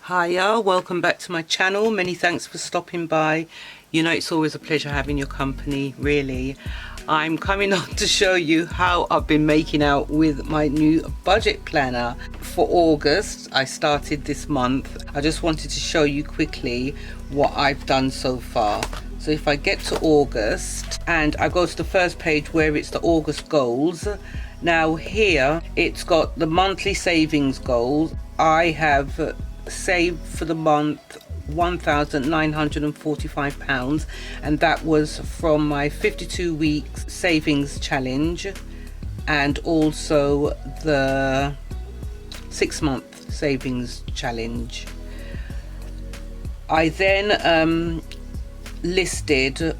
Hiya, welcome back to my channel. Many thanks for stopping by. You know, it's always a pleasure having your company, really. I'm coming on to show you how I've been making out with my new budget planner for August. I started this month. I just wanted to show you quickly what I've done so far. So if I get to August and I go to the first page where it's the August goals. Now here it's got the monthly savings goals. I have saved for the month £1,945, and that was from my 52 weeks savings challenge and also the 6-month savings challenge. I then listed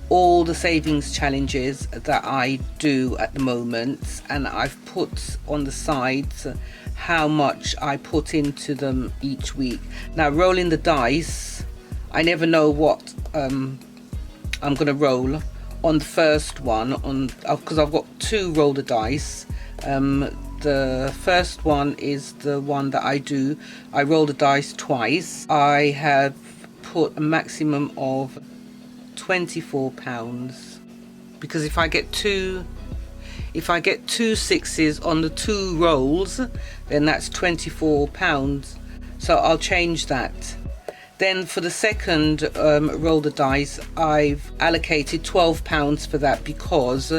all the savings challenges that I do at the moment, and I've put on the sides how much I put into them each week. Now, rolling the dice, I never know what I'm gonna roll on the first one, because I've got two roll the dice. The first one is the one that I roll the dice twice. I have put a maximum of £24, because if I get two sixes on the two rolls, then that's £24, so I'll change that. Then for the second roll the dice, I've allocated £12 for that, because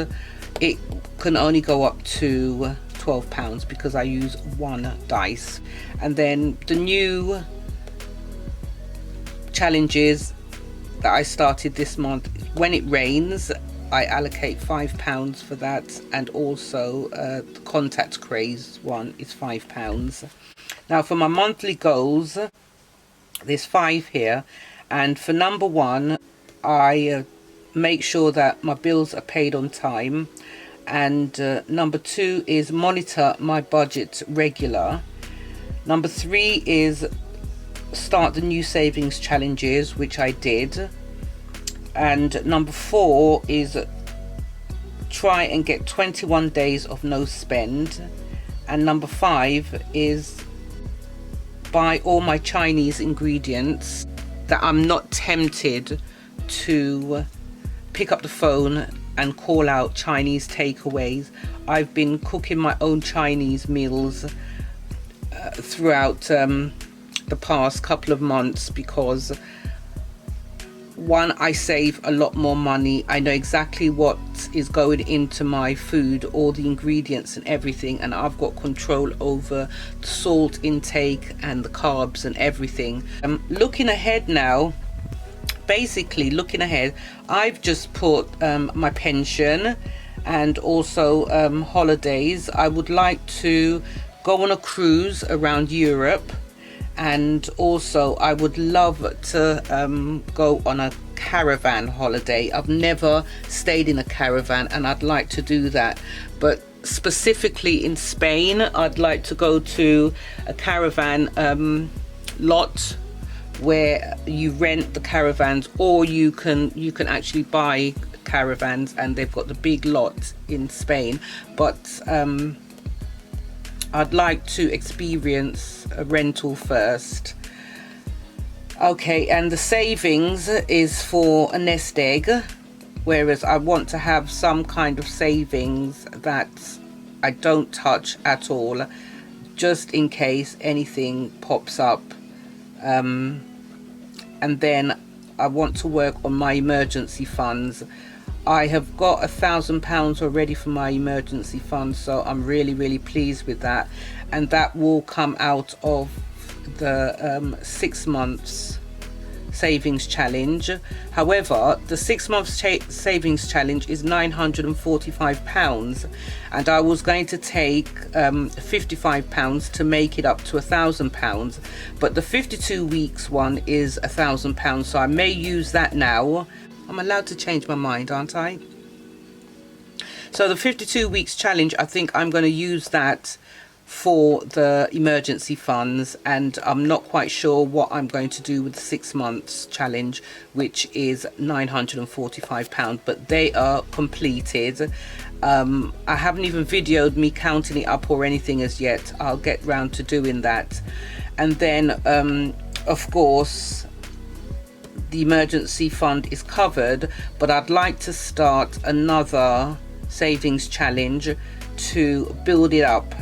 it can only go up to £12 because I use one dice. And then the new challenges that I started this month, when it rains, I allocate £5 for that, and also the contact craze one is £5. Now for my monthly goals, there's 5 here, and for number 1, I make sure that my bills are paid on time, and number 2 is monitor my budget regular. Number 3 is start the new savings challenges, which I did. And number 4 is try and get 21 days of no spend. And number 5 is buy all my Chinese ingredients that I'm not tempted to pick up the phone and call out Chinese takeaways. I've been cooking my own Chinese meals throughout the past couple of months, because one, I save a lot more money. I know exactly what is going into my food, all the ingredients and everything, and I've got control over the salt intake and the carbs and everything. Looking ahead now, basically looking ahead, I've just put my pension and also holidays. I would like to go on a cruise around Europe, and also I would love to go on a caravan holiday. I've never stayed in a caravan and I'd like to do that, but specifically in Spain, I'd like to go to a caravan lot where you rent the caravans, or you can actually buy caravans, and they've got the big lot in Spain, but I'd like to experience a rental first. Okay, and the savings is for a nest egg, whereas I want to have some kind of savings that I don't touch at all, just in case anything pops up. And then I want to work on my emergency funds. I have got £1,000 already for my emergency fund, so I'm really pleased with that, and that will come out of the 6 months savings challenge. However, the 6 months savings challenge is £945, and I was going to take £55 to make it up to £1,000, but the 52 weeks one is £1,000, so I may use that now. I'm allowed to change my mind, aren't I? So the 52 weeks challenge, I think I'm going to use that for the emergency funds, and I'm not quite sure what I'm going to do with the 6 months challenge, which is £945, but they are completed. I haven't even videoed me counting it up or anything as yet. I'll get round to doing that. and then of course the emergency fund is covered, but I'd like to start another savings challenge to build it up.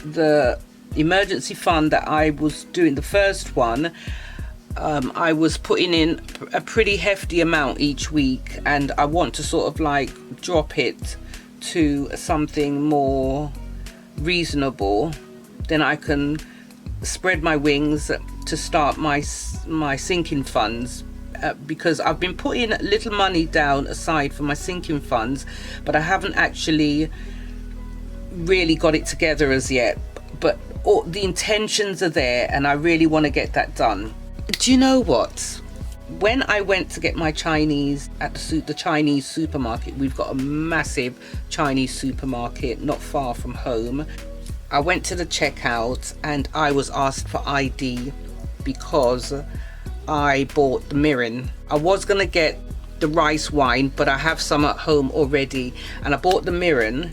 The emergency fund that I was doing, the first one, I was putting in a pretty hefty amount each week, and I want to sort of like drop it to something more reasonable. Then I can spread my wings to start my sinking funds, because I've been putting little money down aside for my sinking funds, but I haven't actually really got it together as yet. But all the intentions are there, and I really want to get that done. Do you know what? When I went to get my Chinese at the Chinese supermarket, we've got a massive Chinese supermarket not far from home. I went to the checkout and I was asked for ID because I bought the mirin. I was gonna get the rice wine, but I have some at home already, and I bought the mirin,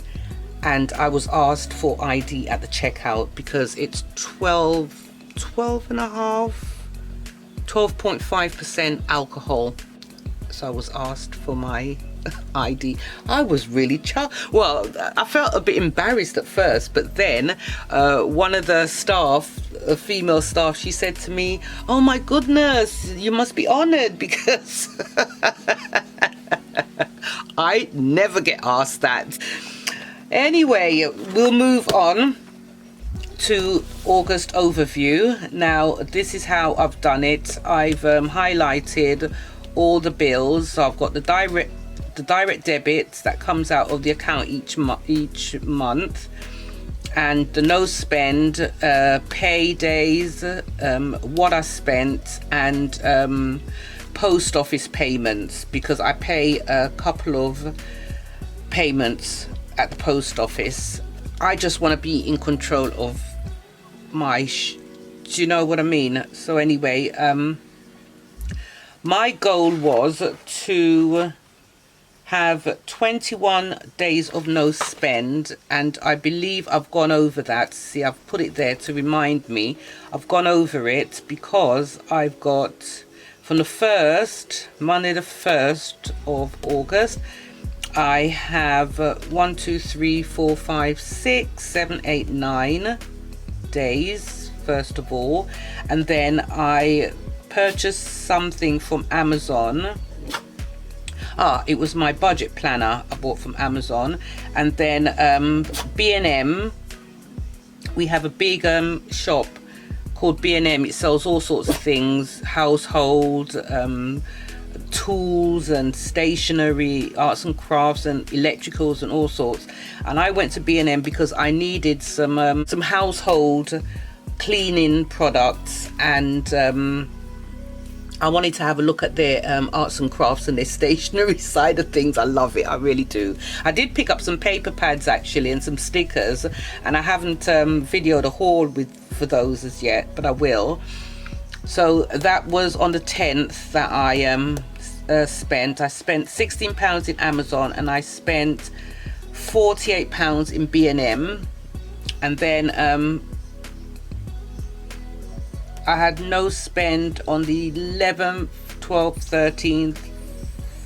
and I was asked for ID at the checkout because it's 12.5% alcohol. So I was asked for my ID. I was really well, I felt a bit embarrassed at first, but then one of the staff, a female staff, she said to me, "Oh my goodness, you must be honored," because I never get asked that. Anyway, we'll move on to August overview. Now, this is how I've done it. I've highlighted all the bills. So I've got the direct debits that comes out of the account each month, and the no spend, pay days, what I spent, and post office payments, because I pay a couple of payments at the post office. I just want to be in control of my do you know what I mean? So anyway, my goal was to have 21 days of no spend, and I believe I've gone over that. See, I've put it there to remind me. I've gone over it because I've got, from the Monday the 1st of August, I have 1, 2, 3, 4, 5, 6, 7, 8, 9 days, first of all. And then I purchased something from Amazon. It was my budget planner I bought from Amazon. And then B&M, we have a big shop called B&M. It sells all sorts of things, household, tools and stationery, arts and crafts and electricals and all sorts. And I went to B&M because I needed some household cleaning products, and I wanted to have a look at their arts and crafts and their stationery side of things. I love it, I really do. I did pick up some paper pads actually and some stickers, and I haven't videoed a haul for those as yet, but I will. So that was on the 10th that I spent. I spent £16 in Amazon, and I spent £48 in B&M, and then I had no spend on the 11th, 12th, 13th,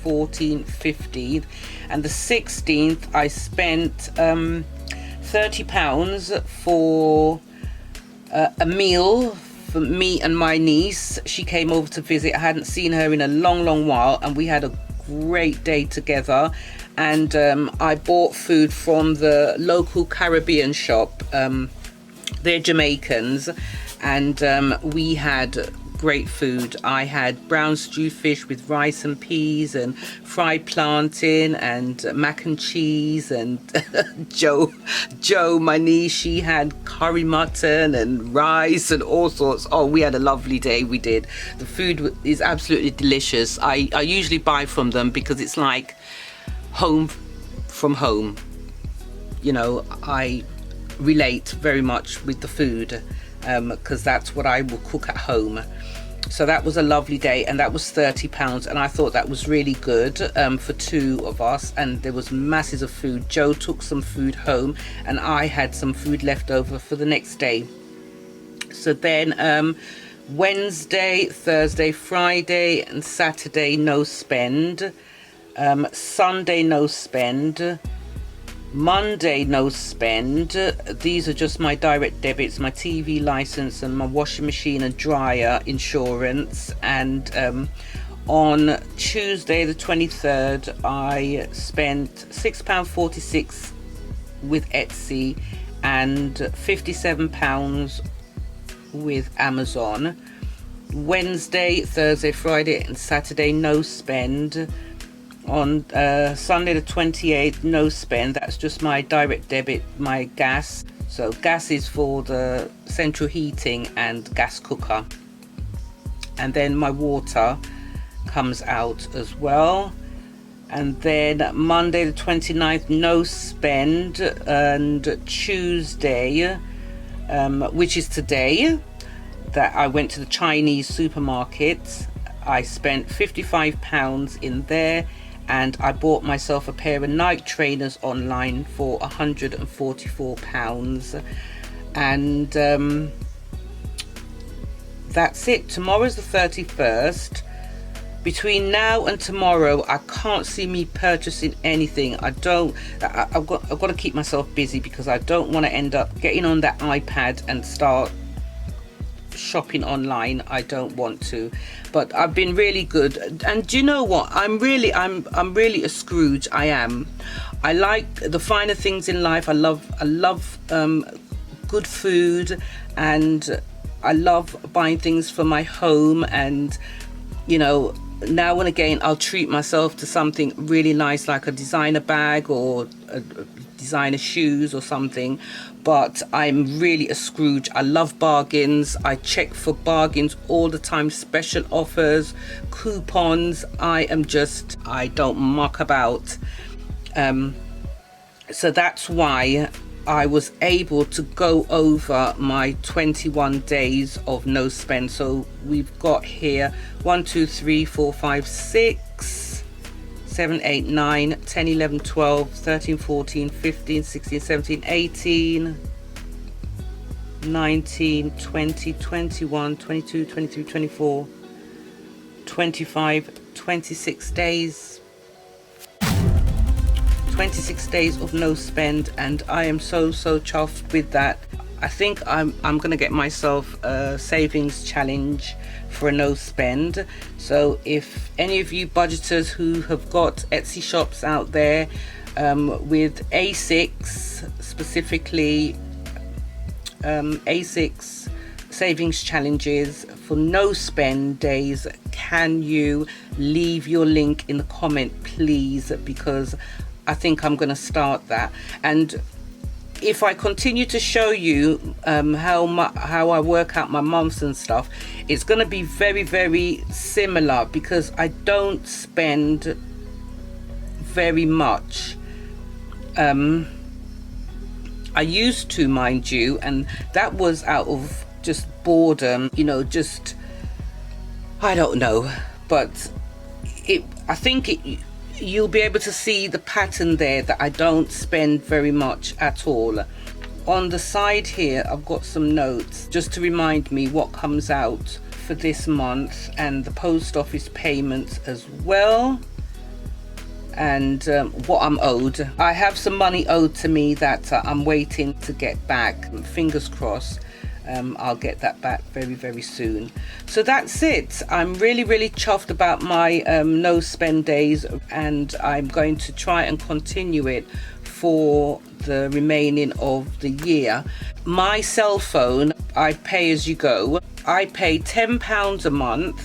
14th, 15th, and the 16th I spent £30 for a meal for me and my niece. She came over to visit. I hadn't seen her in a long while, and we had a great day together. And I bought food from the local Caribbean shop. They're Jamaicans, and we had great food. I had brown stew fish with rice and peas, and fried plantain, and mac and cheese, and Joe, my niece, she had curry mutton and rice and all sorts. Oh, we had a lovely day, we did. The food is absolutely delicious. I usually buy from them because it's like home from home. You know, I relate very much with the food because that's what I will cook at home. So that was a lovely day, and that was £30, and I thought that was really good for two of us, and there was masses of food. Joe took some food home, and I had some food left over for the next day. So then Wednesday, Thursday, Friday and Saturday no spend. Sunday no spend. Monday no spend. These are just my direct debits, my TV license and my washing machine and dryer insurance. And on Tuesday the 23rd I spent £6.46 with Etsy and £57 with Amazon. Wednesday, Thursday, Friday and Saturday no spend. On Sunday the 28th no spend. That's just my direct debit, my gas. So gas is for the central heating and gas cooker, and then my water comes out as well. And then Monday the 29th no spend, and Tuesday which is today, that I went to the Chinese supermarket. I spent £55 in there, and I bought myself a pair of Nike trainers online for £144. And that's it. Tomorrow's the 31st. Between now and tomorrow I can't see me purchasing anything. I've got to keep myself busy, because I don't want to end up getting on that iPad and start shopping online. I don't want to. But I've been really good. And do you know what, I'm really a Scrooge. I am. I like the finer things in life. I love good food, and I love buying things for my home. And you know, now and again I'll treat myself to something really nice, like a designer bag or a designer shoes or something. But I'm really a Scrooge. I love bargains. I check for bargains all the time, special offers, coupons. I don't muck about. So that's why I was able to go over my 21 days of no spend. So we've got here 1 2 3 4 5 6 7 8 9 10 11 12 13 14 15 16 17 18 19 20 21 22 23 24 25 26 days. 26 days of no spend, and I am so chuffed with that. I think I'm gonna get myself a savings challenge for a no spend. So if any of you budgeters who have got Etsy shops out there with ASICs, specifically ASICs savings challenges for no spend days, can you leave your link in the comment please, because I think I'm going to start that. And if I continue to show you how I work out my months and stuff, it's going to be very similar, because I don't spend very much. I used to, mind you, and that was out of just boredom, you know, just, I don't know, but I think you'll be able to see the pattern there, that I don't spend very much at all. On the side here I've got some notes just to remind me what comes out for this month, and the post office payments as well, and what I'm owed. I have some money owed to me that I'm waiting to get back. Fingers crossed I'll get that back very soon. So that's it. I'm really chuffed about my no spend days, and I'm going to try and continue it for the remaining of the year. My cell phone, I pay as you go. I pay £10 a month,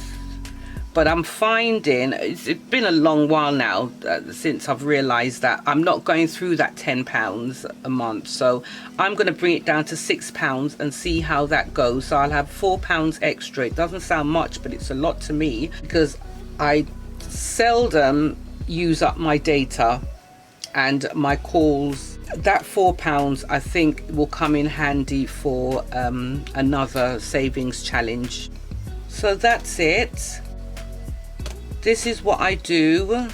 but I'm finding it's been a long while now since I've realized that I'm not going through that £10 a month. So I'm going to bring it down to £6 and see how that goes. So I'll have £4 extra. It doesn't sound much, but it's a lot to me, because I seldom use up my data and my calls. That £4 I think will come in handy for another savings challenge. So that's it. This is what I do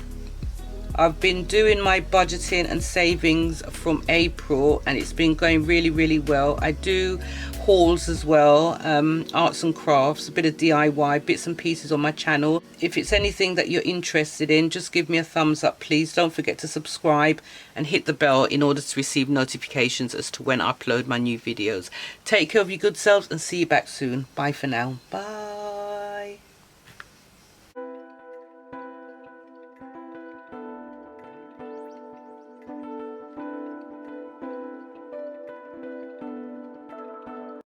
I've been doing my budgeting and savings from April, and it's been going really well. I do hauls as well, arts and crafts, a bit of DIY bits and pieces on my channel. If it's anything that you're interested in, just give me a thumbs up, please. Don't forget to subscribe and hit the bell in order to receive notifications as to when I upload my new videos. Take care of your good selves and see you back soon. Bye for now. Bye.